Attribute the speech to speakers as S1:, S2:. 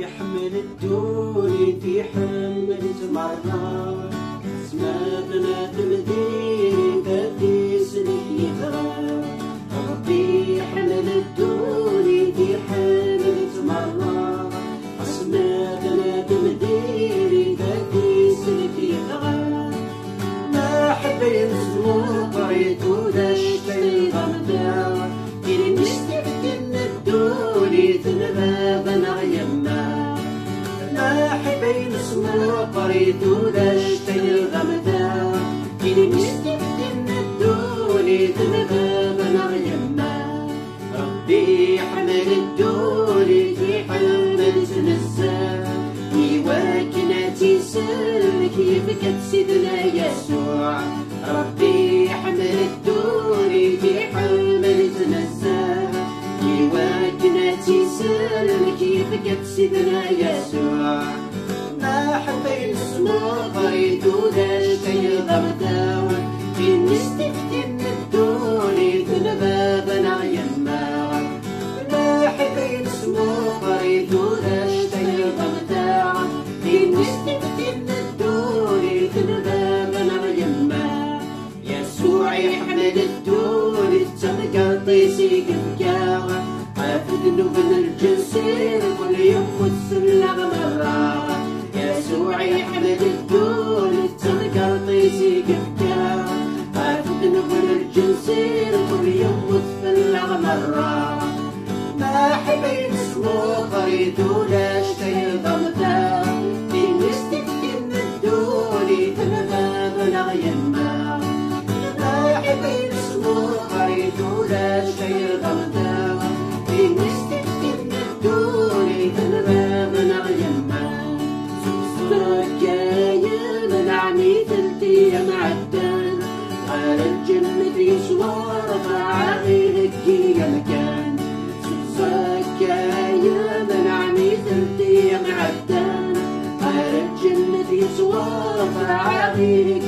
S1: يحمل الدوني في حملت مرة اسماتنا تمديني تدي سني يثرى ربي يحمل الدوني في حملت مرة اسماتنا تمديني تدي سني يثرى ما حبي نسمو قريت ودشتي غمدا كيري نستفتن الدوني تنباب نغيما ما حبي نسمو قريت ودشتي الغمدا كيري نستفتن الدوني تنباب نغيما ربي حمل الدوني في حمل تنزا يواكناتي سلك يفكت سيدنا يسوع ربي حمل الدوني في حمل تنزا يواكناتي سلك يفكت سيدنا يسوع ما حبي نسمو قريت وداشتي الغمدا في نستفتن الدوني تنباب نغيما ما حبي نسمو قريت وداشتي الغمدا في نستفتن الدوني تنباب نغيما يسوع يحمل الدوني تنقطيسي كفكا عافد نبن الجنسير كل يوم وتسلغ مرة يسوع يحمل الدوني تنقطيسي كفكا عافد نبن الجنسير كل يوم وتسلغ مرة ما حبي نسمو قريت وداشتي الغمدا في نستفتن الدوني تنباب نغيما ما حبي نسمو قريت وداشتي الغمدا في نستفتن الدوني تنباب نغيما سكايا منعني ثلثي معدان على الجنة يسوى رفع غيرك يا مكان سكايا منعني ثلثي معدان على الجنة يسوى رفع غيرك